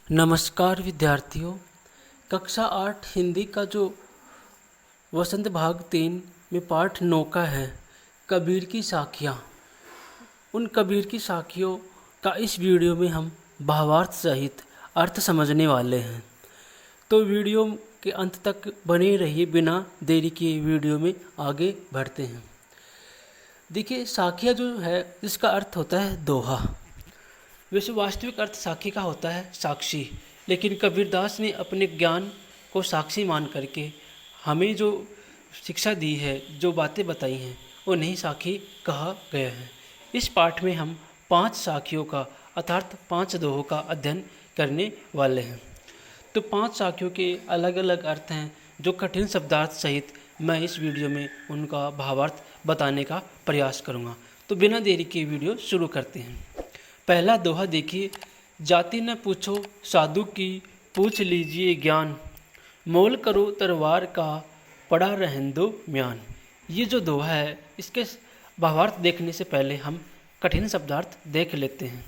नमस्कार विद्यार्थियों। कक्षा 8 हिंदी का जो वसंत भाग 3 में पाठ 9 का है कबीर की साखियाँ। उन कबीर की साखियों का इस वीडियो में हम भावार्थ सहित अर्थ समझने वाले हैं। तो वीडियो के अंत तक बने रहिए। बिना देरी किए वीडियो में आगे बढ़ते हैं। देखिए, साखिया जो है इसका अर्थ होता है दोहा। वैसे वास्तविक अर्थ साखी का होता है साक्षी, लेकिन कबीरदास ने अपने ज्ञान को साक्षी मान करके हमें जो शिक्षा दी है, जो बातें बताई हैं, उन्हें साखी कहा गया है। इस पाठ में हम 5 साखियों का अर्थात 5 दोहों का अध्ययन करने वाले हैं। तो 5 साखियों के अलग अलग अर्थ हैं, जो कठिन शब्दार्थ सहित मैं इस वीडियो में उनका भावार्थ बताने का प्रयास करूँगा। तो बिना देरी के वीडियो शुरू करते हैं। पहला दोहा देखिए। जाति न पूछो साधु की, पूछ लीजिए ज्ञान, मोल करो तलवार का, पड़ा रहन दो म्यान। ये जो दोहा है, इसके भावार्थ देखने से पहले हम कठिन शब्दार्थ देख लेते हैं।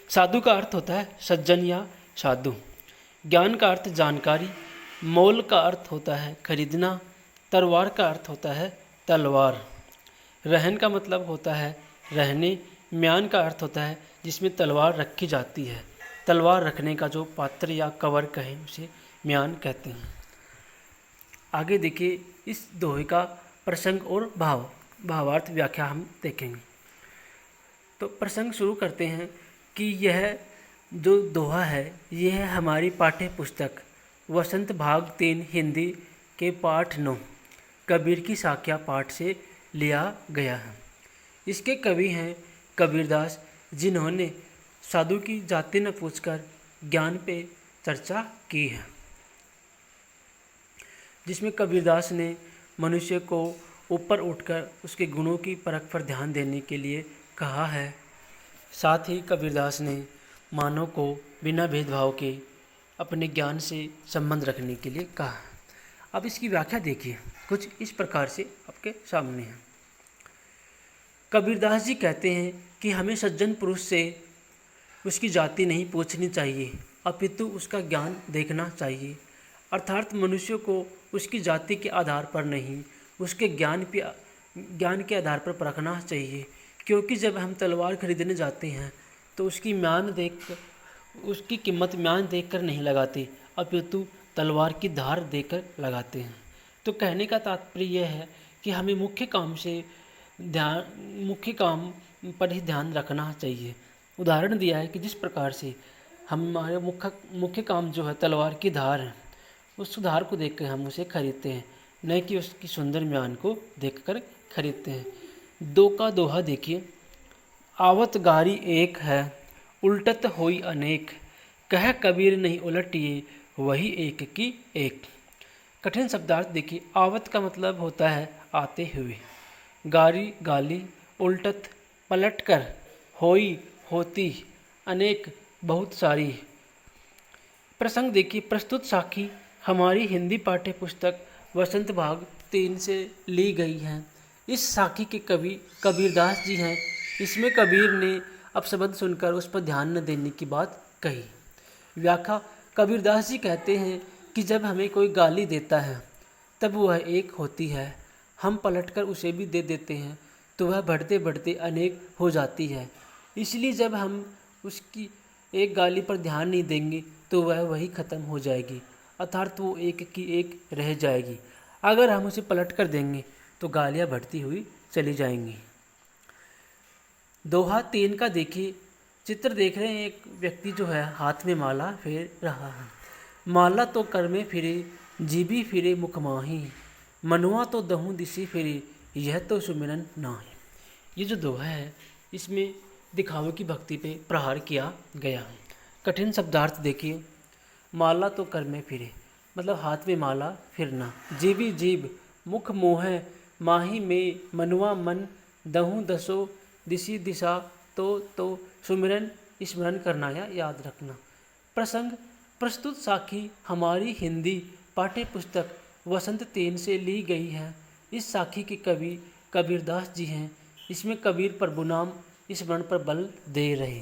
साधु का अर्थ होता है सज्जन या साधु। ज्ञान का अर्थ जानकारी। मोल का अर्थ होता है खरीदना। तलवार का अर्थ होता है तलवार। रहन का मतलब होता है रहने। म्यान का अर्थ होता है जिसमें तलवार रखी जाती है। तलवार रखने का जो पात्र या कवर कहें उसे म्यान कहते हैं। आगे देखिए, इस दोहे का प्रसंग और भावार्थ व्याख्या हम देखेंगे। तो प्रसंग शुरू करते हैं कि यह जो दोहा है यह है हमारी पाठ्य पुस्तक वसंत भाग 3 हिंदी के पाठ 9 कबीर की साखियाँ पाठ से लिया गया है। इसके कवि हैं कबीरदास, जिन्होंने साधु की जाति न पूछकर ज्ञान पे चर्चा की है, जिसमें कबीरदास ने मनुष्य को ऊपर उठकर उसके गुणों की परख पर ध्यान देने के लिए कहा है। साथ ही कबीरदास ने मानव को बिना भेदभाव के अपने ज्ञान से संबंध रखने के लिए कहा है। अब इसकी व्याख्या देखिए, कुछ इस प्रकार से आपके सामने है। कबीरदास जी कहते हैं कि हमें सज्जन पुरुष से उसकी जाति नहीं पूछनी चाहिए, अपितु उसका ज्ञान देखना चाहिए। अर्थात मनुष्य को उसकी जाति के आधार पर नहीं, उसके ज्ञान के आधार पर परखना चाहिए। क्योंकि जब हम तलवार खरीदने जाते हैं तो उसकी कीमत म्यान देखकर नहीं लगाते, अपितु तलवार की धार देखकर लगाते हैं। तो कहने का तात्पर्य यह है कि हमें मुख्य काम पर ही ध्यान रखना चाहिए। उदाहरण दिया है कि जिस प्रकार से हमारे मुख्य काम जो है तलवार की धार है, उस धार को देखकर हम उसे खरीदते हैं, न कि उसकी सुंदर म्यान को देखकर खरीदते हैं। दो का दोहा देखिए। आवत गारी एक है, उल्टत होई अनेक, कह कबीर नहीं उलटिए, वही एक की एक। कठिन शब्दार्थ देखिए। आवत का मतलब होता है आते हुए, गारी गाली, उल्टत पलट कर, होई होती, अनेक बहुत सारी। प्रसंग देखिए। प्रस्तुत साखी हमारी हिंदी पाठ्य पुस्तक वसंत भाग 3 से ली गई है। इस साखी के कवि कबीरदास जी हैं। इसमें कबीर ने अपशब्द सुनकर उस पर ध्यान न देने की बात कही। व्याख्या। कबीरदास जी कहते हैं कि जब हमें कोई गाली देता है तब वह एक होती है, हम पलटकर उसे भी दे देते हैं तो वह बढ़ते बढ़ते अनेक हो जाती है। इसलिए जब हम उसकी एक गाली पर ध्यान नहीं देंगे तो वह वही ख़त्म हो जाएगी, अर्थात वो एक की एक रह जाएगी। अगर हम उसे पलट कर देंगे तो गालियाँ बढ़ती हुई चली जाएंगी। दोहा 3 का देखिए। चित्र देख रहे हैं, एक व्यक्ति जो है हाथ में माला फेर रहा है। माला तो कर में फिरे, जीभी फिरे मुख माही, मनुआ तो दहूँ दिसी फिरे, यह तो सुमिरन नाही। ये जो दोहा है इसमें दिखावे की भक्ति पे प्रहार किया गया है। कठिन शब्दार्थ देखिए। माला तो कर में फिरे मतलब हाथ में माला फिरना। जीवी जीभ, मुख मोह, माही में, मनुआ मन, दहूँ दसो, दिशी दिशा, तो सुमिरन स्मरण करना या याद रखना। प्रसंग। प्रस्तुत साखी हमारी हिंदी पाठ्य पुस्तक वसंत 3 से ली गई है। इस साखी के कवि कबीरदास जी हैं। इसमें कबीर प्रभुनाम स्मरण पर बल दे रहे।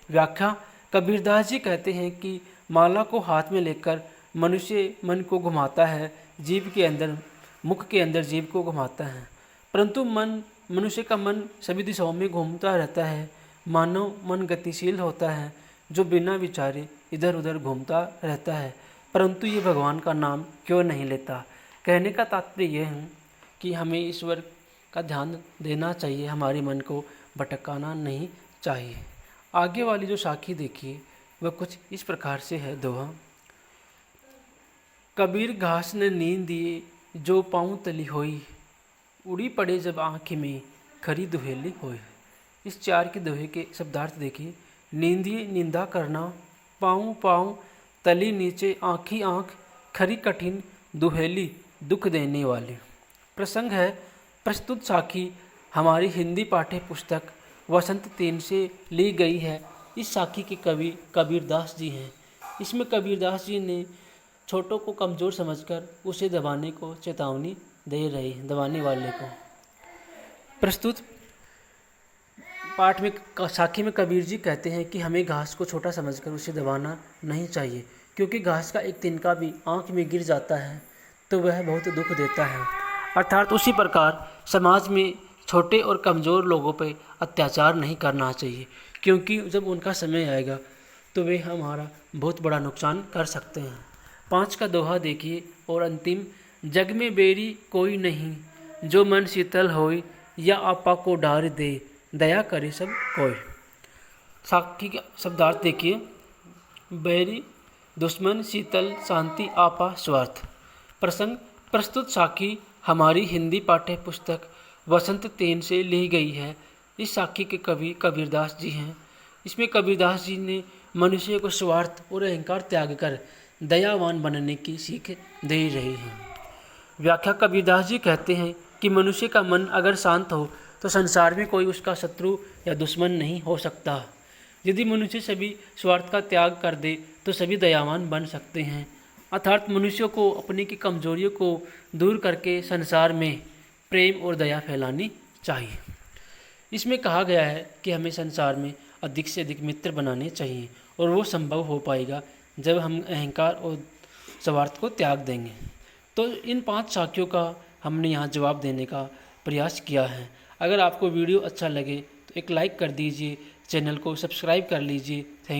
व्याख्या। कबीरदास जी कहते हैं कि माला को हाथ में लेकर मनुष्य मन को घुमाता है, जीभ के अंदर मुख के अंदर जीभ को घुमाता है, परंतु मनुष्य का मन सभी दिशाओं में घूमता रहता है। मानव मन गतिशील होता है जो बिना विचारे इधर उधर घूमता रहता है, परंतु ये भगवान का नाम क्यों नहीं लेता। कहने का तात्पर्य यह है कि हमें ईश्वर का ध्यान देना चाहिए, हमारे मन को भटकाना नहीं चाहिए। आगे वाली जो साखी देखिए वह कुछ इस प्रकार से है। दोहा। कबीर घास ने नींद दिए जो पाँव तली होई, उड़ी पड़े जब आँख में खरी दुहेली होए। इस 4 के दोहे के शब्दार्थ देखिए। नींदिए निंदा करना, पाँव पाँव तली नीचे, आँखी आँख, खरी कठिन, दुहेली दुख देने वाली। प्रसंग है प्रस्तुत साखी हमारी हिंदी पाठ्य पुस्तक वसंत 3 से ली गई है। इस साखी के कवि कबीरदास जी हैं। इसमें कबीरदास जी ने छोटों को कमज़ोर समझकर उसे दबाने को चेतावनी दे रही है, दबाने वाले को। प्रस्तुत पाठ में साखी में कबीर जी कहते हैं कि हमें घास को छोटा समझकर उसे दबाना नहीं चाहिए, क्योंकि घास का एक तिनका भी आँख में गिर जाता है तो वह बहुत दुख देता है। अर्थात उसी प्रकार समाज में छोटे और कमज़ोर लोगों पर अत्याचार नहीं करना चाहिए, क्योंकि जब उनका समय आएगा तो वे हमारा बहुत बड़ा नुकसान कर सकते हैं। 5 का दोहा देखिए और अंतिम। जग में बेरी कोई नहीं, जो मन शीतल होय, या आपा को डार दे, दया करे सब कोय। साखी का शब्दार्थ देखिए। बैरी दुश्मन, शीतल शांति, आपा स्वार्थ। प्रसंग प्रस्तुत साखी हमारी हिंदी पाठ्य पुस्तक वसंत 3 से ली गई है। इस साखी के कवि कबीरदास जी हैं। इसमें कबीरदास जी ने मनुष्य को स्वार्थ और अहंकार त्याग कर दयावान बनने की सीख दे रही है। व्याख्या कबीरदास जी कहते हैं कि मनुष्य का मन अगर शांत हो तो संसार में कोई उसका शत्रु या दुश्मन नहीं हो सकता। यदि मनुष्य सभी स्वार्थ का त्याग कर दे तो सभी दयावान बन सकते हैं। अर्थात मनुष्य को अपनी की कमजोरियों को दूर करके संसार में प्रेम और दया फैलानी चाहिए। इसमें कहा गया है कि हमें संसार में अधिक से अधिक मित्र बनाने चाहिए, और वो संभव हो पाएगा जब हम अहंकार और स्वार्थ को त्याग देंगे। तो इन 5 साखियों का हमने यहाँ जवाब देने का प्रयास किया है। अगर आपको वीडियो अच्छा लगे तो एक लाइक कर दीजिए, चैनल को सब्सक्राइब कर लीजिए